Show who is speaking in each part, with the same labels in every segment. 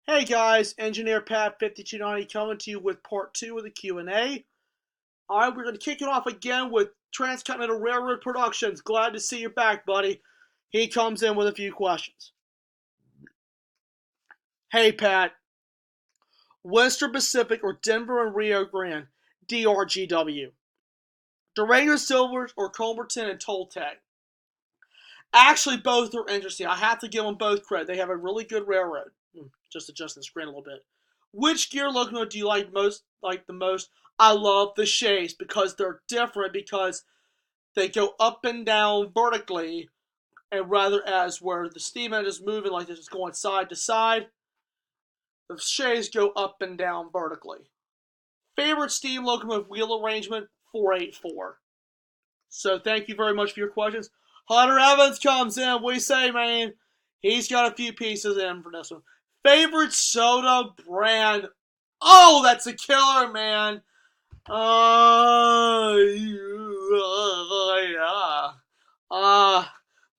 Speaker 1: Hey guys, Engineer Pat 5290 coming to you with part 2 of the Q&A. Alright, we're going to kick it off again with Transcontinental Railroad Productions. Glad to see you back, buddy. He comes in with a few questions. Hey Pat, Western Pacific or Denver and Rio Grande, DRGW. Durango Silvers or Culberton and Toltec. Actually, both are interesting. I have to give them both credit. They have a really good railroad. Just adjust the screen a little bit. Which gear locomotive do you like the most? I love the Shays because they're different because they go up and down vertically, and rather as where the steam engine is moving like this, it's going side to side. The Shays go up and down vertically. Favorite steam locomotive wheel arrangement? 484. So thank you very much for your questions. Hunter Evans comes in. What do you say, man? He's got a few pieces in for this one. Favorite soda brand? Oh, that's a killer, man. Yeah.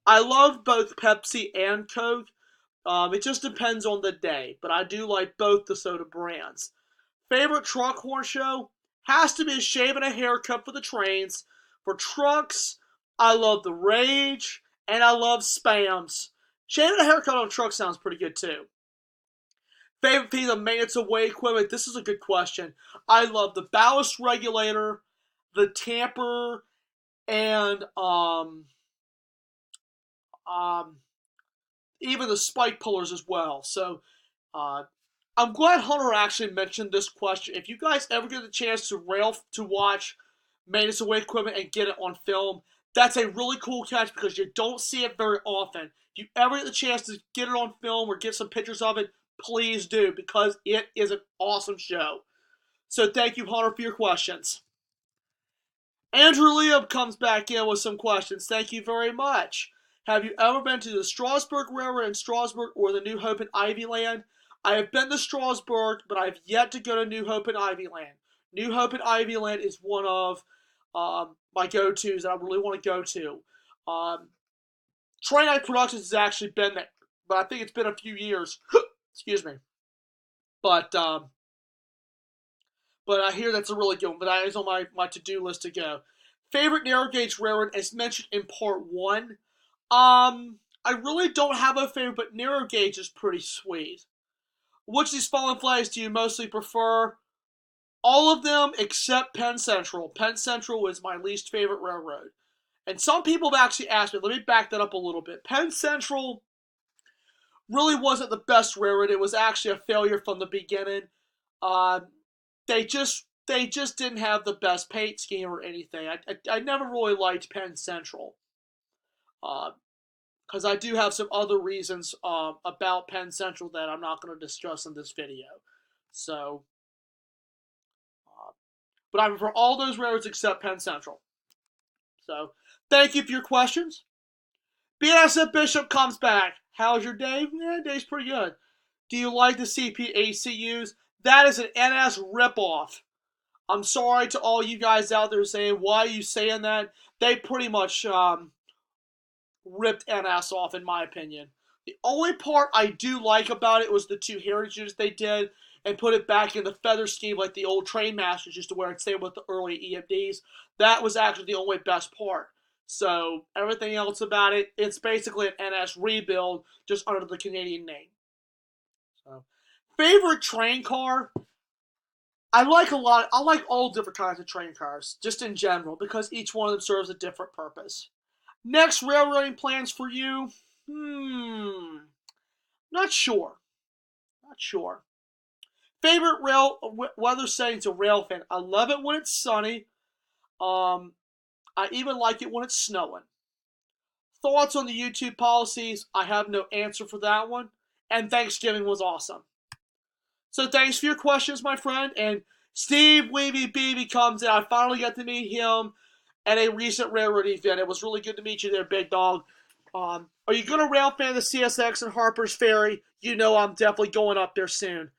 Speaker 1: I love both Pepsi and Coke. It just depends on the day, but I do like both the soda brands. Favorite truck horn show? Has to be a shave and a haircut for the trains. For trucks, I love the Rage, and I love Spams. Shaving a haircut on a truck sounds pretty good too. Favorite piece of maintenance of way equipment? This is a good question. I love the ballast regulator, the tamper, and um, even the spike pullers as well. So I'm glad Hunter actually mentioned this question. If you guys ever get the chance to watch maintenance of way equipment and get it on film, that's a really cool catch because you don't see it very often. If you ever get the chance to get it on film or get some pictures of it, please do because it is an awesome show. So thank you, Hunter, for your questions. Andrew Liam comes back in with some questions. Thank you very much. Have you ever been to the Strasbourg Railroad in Strasbourg or the New Hope in Ivyland? I have been to Strasbourg, but I have yet to go to New Hope in Ivyland. New Hope in Ivyland is one of my go-tos that I really want to go to. Train Night Productions has actually been there, but I think it's been a few years. Excuse me. But I hear that's a really good one. But that is on my to-do list to go. Favorite narrow gauge railroad, as mentioned in part 1. I really don't have a favorite, but narrow gauge is pretty sweet. Which of these following flags do you mostly prefer? All of them except Penn Central. Penn Central is my least favorite railroad. And some people have actually asked me, let me back that up a little bit. Penn Central really wasn't the best railroad. It was actually a failure from the beginning. Uh, they just didn't have the best paint scheme or anything. I never really liked Penn Central. Because I do have some other reasons about Penn Central that I'm not going to discuss in this video. So, but I prefer all those railroads except Penn Central. So, thank you for your questions. BNSF Bishop comes back. How's your day? Yeah, day's pretty good. Do you like the CPACUs? That is an NS ripoff. I'm sorry to all you guys out there saying, why are you saying that? They pretty much ripped NS off, in my opinion. The only part I do like about it was the two heritages they did and put it back in the feather scheme like the old train masters used to wear it, same with the early EMDs. That was actually the only best part. So everything else about it, it's basically an NS rebuild just under the Canadian name. So, favorite train car? I like a lot. I like all different kinds of train cars, just in general, because each one of them serves a different purpose. Next railroading plans for you? Not sure. Not sure. Favorite weather settings of rail fan? I love it when it's sunny. I even like it when it's snowing. Thoughts on the YouTube policies? I have no answer for that one. And Thanksgiving was awesome. So thanks for your questions, my friend. And Steve Weeby Beebe comes in. I finally got to meet him at a recent railroad event. It was really good to meet you there, big dog. Are you going to rail fan the CSX and Harper's Ferry? You know I'm definitely going up there soon.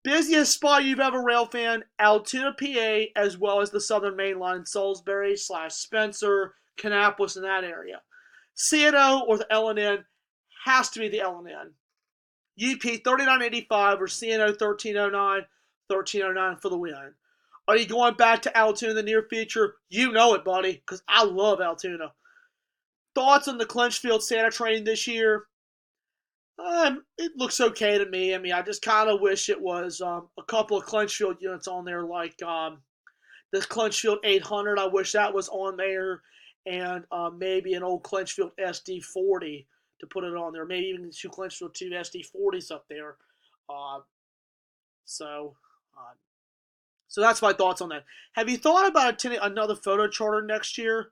Speaker 1: Busiest spot you've ever rail fan, Altoona, PA, as well as the Southern Main Line, Salisbury / Spencer, Kannapolis, in that area. CNO or the LNN has to be the LNN. UP 39.85 or CNO 13.09, 13.09 for the win. Are you going back to Altoona in the near future? You know it, buddy, because I love Altoona. Thoughts on the Clinchfield Santa train this year? It looks okay to me. I mean, I just kind of wish it was a couple of Clinchfield units on there, like the Clinchfield 800. I wish that was on there, and maybe an old Clinchfield SD40 to put it on there. Maybe even two Clinchfield 2 SD40s up there. Uh, so, uh, so that's my thoughts on that. Have you thought about attending another photo charter next year?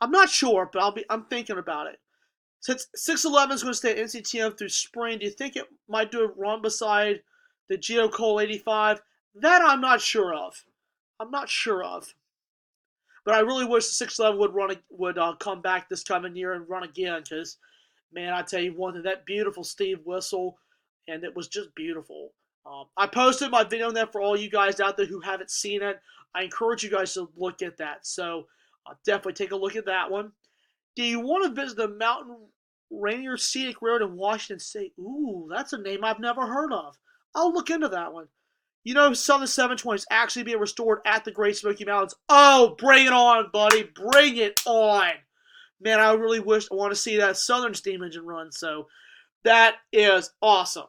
Speaker 1: I'm not sure, but I'm thinking about it. Since 611 is going to stay at NCTM through spring, do you think it might do a run beside the Geo Cole 85? That I'm not sure of. I'm not sure of. But I really wish the 611 would come back this time of year and run again, because, man, I tell you one thing, that beautiful Steve whistle, and it was just beautiful. I posted my video on that for all you guys out there who haven't seen it. I encourage you guys to look at that. So definitely take a look at that one. Do you want to visit the Mountain Rainier Scenic Road in Washington State? Ooh, that's a name I've never heard of. I'll look into that one. You know, Southern 720 is actually being restored at the Great Smoky Mountains. Oh, bring it on, buddy. Bring it on. Man, I really want to see that Southern steam engine run. So that is awesome.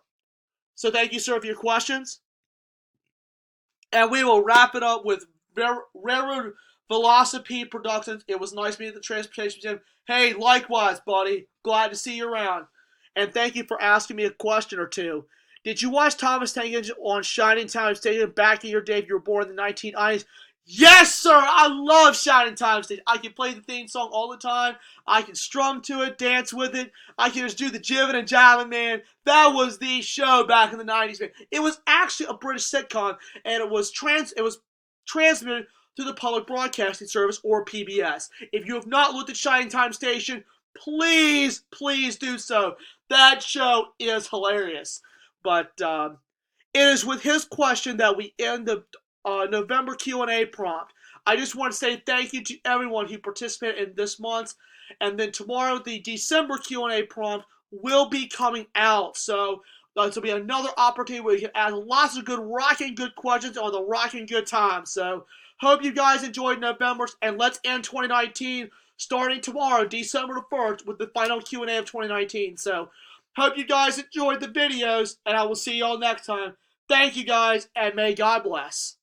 Speaker 1: So thank you, sir, for your questions. And we will wrap it up with Railroad Velocipede Productions. It was nice meeting at the Transportation Museum. Hey, likewise, buddy. Glad to see you around. And thank you for asking me a question or two. Did you watch Thomas Tank Engine on Shining Time Station back in your day if you were born in the 1990s? Yes, sir! I love Shining Time Station. I can play the theme song all the time. I can strum to it, dance with it. I can just do the jibbing and jiving, man. That was the show back in the 90s, man. It was actually a British sitcom, and it was transmitted through the Public Broadcasting Service, or PBS. If you have not looked at Shining Time Station, please do so. That show is hilarious. But it is with his question that we end the November Q&A prompt. I just want to say thank you to everyone who participated in this month. And then tomorrow, the December Q&A prompt will be coming out. So this will be another opportunity where you can ask lots of good rocking good questions on the rocking good time. So hope you guys enjoyed November's, and let's end 2019 starting tomorrow, December the 1st, with the final Q&A of 2019. So hope you guys enjoyed the videos, and I will see you all next time. Thank you guys, and may God bless.